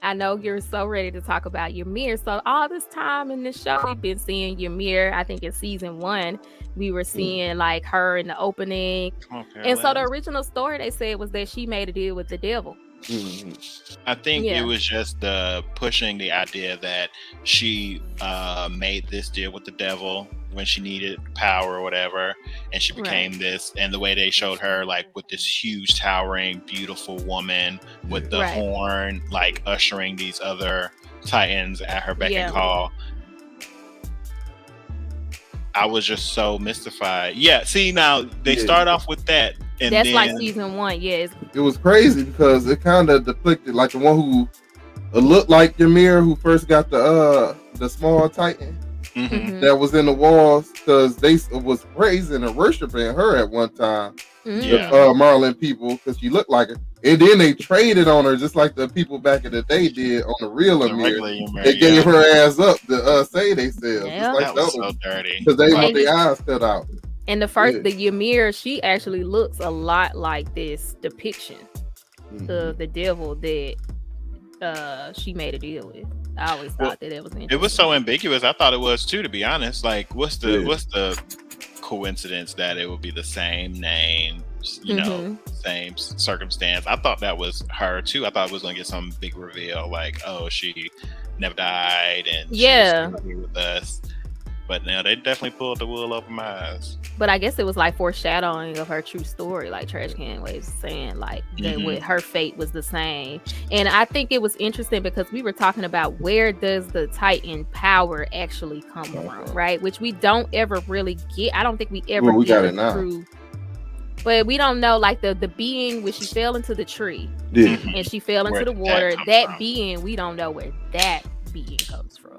I know you're so ready to talk about Ymir. So all this time in the show, we've been seeing Ymir. I think in season 1, we were seeing like her in the opening. Come on, And so the Carolyn. original story they said was that she made a deal with the devil. I think it Yeah. was just pushing the idea that she made this deal with the devil when she needed power or whatever, and she became this. And the way they showed her, like with this huge, towering, beautiful woman with the horn, like ushering these other titans at her beck and call. I was just so mystified. Yeah, see, now they start off with that. And that's then, like season 1, yes. It was crazy because it kind of depicted like the one who looked like Ymir, who first got the small titan that was in the walls, because they was praising and worshiping her at one time. The Marlin people, because she looked like her. And then they traded on her just like the people back in the day did on the real Ymir. They gave her ass up to say they sells. Yeah. Like that was so dirty. because they want their eyes cut out. And the Ymir, she actually looks a lot like this depiction of the devil that she made a deal with. I always thought that it was interesting. It was so ambiguous. I thought it was too, to be honest. Like, what's the coincidence that it would be the same name, you know, same circumstance? I thought that was her too. I thought it was going to get some big reveal, like, oh, she never died and she's with us. But now they definitely pulled the wool over my eyes. But I guess it was like foreshadowing of her true story, like TrashCanWaves saying, like that with her fate was the same. And I think it was interesting because we were talking about where does the Titan power actually come from, right? Which we don't ever really get. I don't think we ever get it through. But we don't know, like the being when she fell into the tree and she fell into the water. That being, we don't know where that being comes from.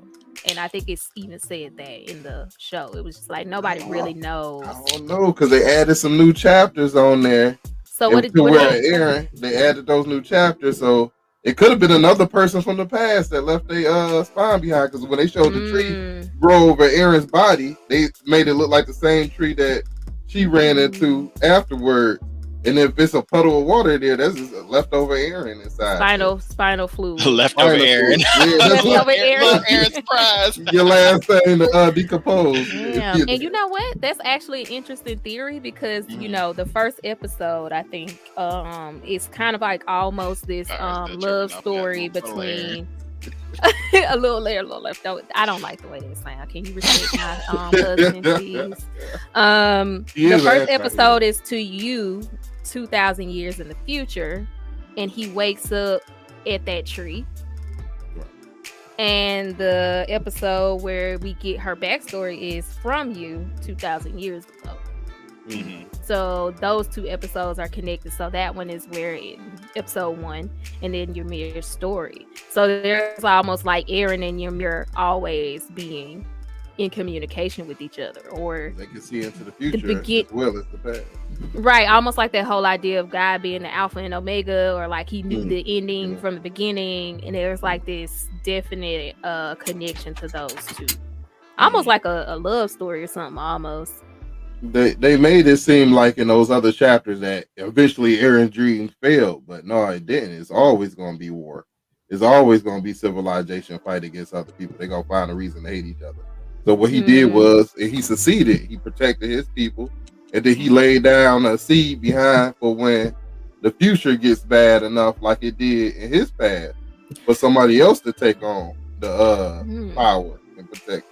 And I think it's even said that in the show. It was just like nobody really knows. I don't know, because they added some new chapters on there. So what did Aaron? They added those new chapters, so it could have been another person from the past that left their spine behind. Because when they showed the tree grow over Aaron's body, they made it look like the same tree that she ran into afterward. And if it's a puddle of water there, that's just a leftover Aaron inside. Spinal fluid. Leftover Aaron. Leftover Aaron. Aaron's prize. Your last thing to decompose. Yeah. And you know what? That's actually an interesting theory because, you know, the first episode, I think, is kind of like almost this love story between... a little layer, a little left over. I don't like the way they sound. Can you respect my husband, please? The first episode is to you 2,000 years in the future, and he wakes up at that tree. And the episode where we get her backstory is from you 2,000 years ago. So those two episodes are connected. So that one is where episode 1, and then Ymir's story. So there's almost like Aaron and Ymir always being in communication with each other, or they can see into the future as well as the past. Right, almost like that whole idea of God being the Alpha and Omega, or like he knew the ending from the beginning, and there's like this definite connection to those two, almost like a love story or something. Almost. They made it seem like in those other chapters that eventually Aaron's dreams failed, but no, it didn't. It's always going to be war. It's always going to be civilization fight against other people. They're going to find a reason to hate each other. So what he did was he succeeded. He protected his people, and then he laid down a seed behind for when the future gets bad enough, like it did in his past, for somebody else to take on the power and protect.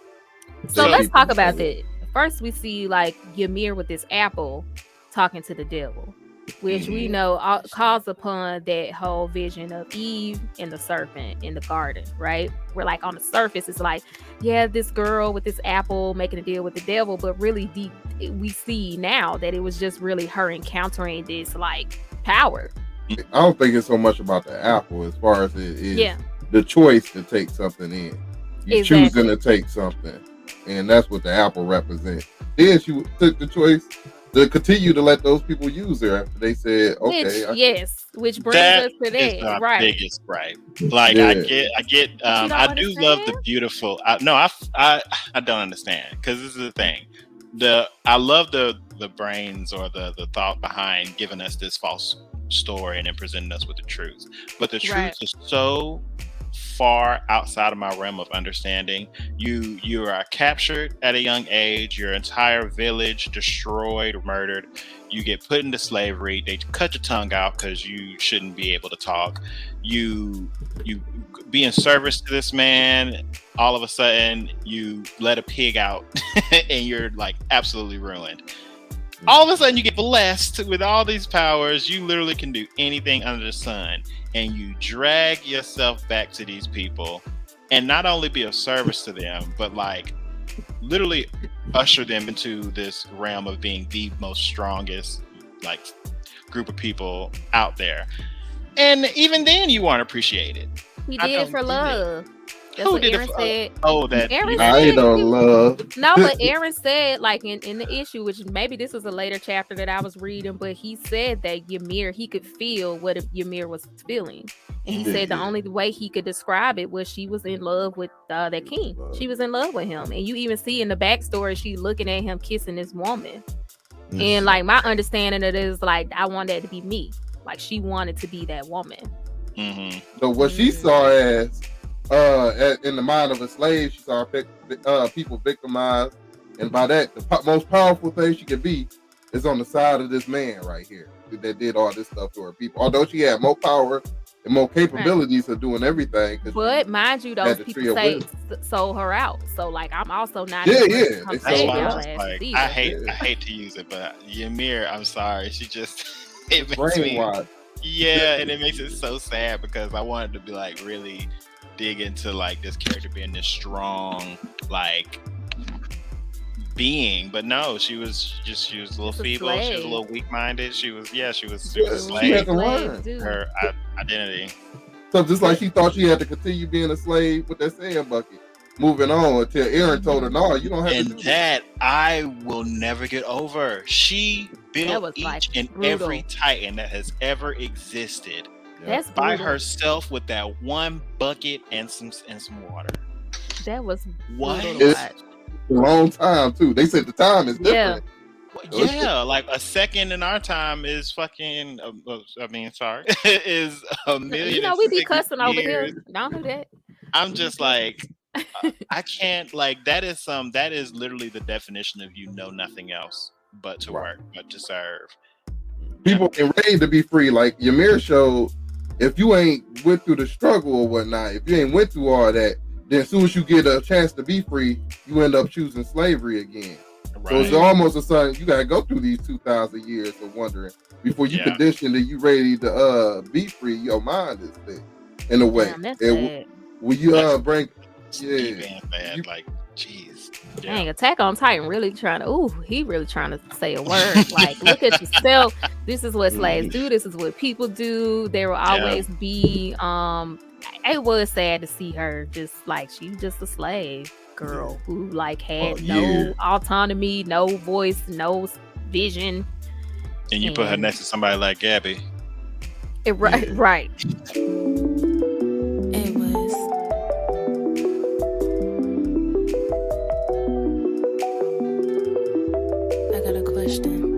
So let's talk about that. First, we see like Ymir with this apple talking to the devil, which we know calls upon that whole vision of Eve and the serpent in the garden, right? Where like on the surface, it's like, yeah, this girl with this apple making a deal with the devil, but really deep, we see now that it was just really her encountering this like power. I don't think it's so much about the apple as far as it is the choice to take something in. You're choosing to take something. And that's what the apple represents. Then she took the choice to continue to let those people use her after they said, okay. Which brings us to that. Is my biggest gripe. Like I get I do love the beautiful. I don't understand, because this is the thing. I love the brains or the thought behind giving us this false story and then presenting us with the truth. But the truth is so far outside of my realm of understanding. You are captured at a young age, your entire village destroyed, murdered. You get put into slavery. They cut your tongue out because you shouldn't be able to talk. You be in service to this man. All of a sudden, you let a pig out, and you're like absolutely ruined. All of a sudden, you get blessed with all these powers. You literally can do anything under the sun, and you drag yourself back to these people, and not only be of service to them, but like literally usher them into this realm of being the most strongest like group of people out there. And even then, you weren't appreciated. He did it for love. That's Who what did Aaron it? said. Oh, that Aaron I ain't no love. No, but Aaron said, like in the issue, which maybe this was a later chapter that I was reading, but he said that Ymir, he could feel what Ymir was feeling, and he said the only way he could describe it was she was in love with that king. She was in love with him, and you even see in the backstory she looking at him kissing this woman, and like my understanding of it is like I want that to be me, like she wanted to be that woman. So what she saw as in the mind of a slave, she saw people victimized, and by that, the most powerful thing she could be is on the side of this man right here that did all this stuff to her people. Although she had more power and more capabilities of doing everything, but mind you, those people say sold her out. So like, I'm also not. That's why I hate to use it, but Ymir, I'm sorry, she just it makes me. Yeah, and it makes it so sad because I wanted to be like really dig into like this character being this strong like being, but no, she was a little feeble. She was a little weak-minded. She was a slave. She had to learn her identity. So just like she thought she had to continue being a slave with that sand bucket, moving on until Aaron told her, "No, you don't have to." And that I will never get over. She built each and every Titan that has ever existed. That's by herself with that one bucket and some water. That was what? It's a long time too. They said the time is different. Yeah, like a second in our time is fucking. Sorry, is a million. You know we be cussing over here. Don't do that. I'm just like, I can't like that is literally the definition of you know nothing else but to work, but to serve. People ain't ready to be free. Like Ymir showed, if you ain't went through the struggle or whatnot, if you ain't went through all that, then as soon as you get a chance to be free, you end up choosing slavery again. Right. So it's almost a sign you gotta go through these 2,000 years of wondering before you condition that you ready to be free. Your mind is there in a way. And will you bring like jeez. Dang, Attack on Titan really trying to say a word. Like, look at yourself. This is what slaves do. This is what people do. There will always be. It was sad to see her just like she was just a slave girl who like had no autonomy, no voice, no vision. And you put her next to somebody like Gabby. Right. I got a question.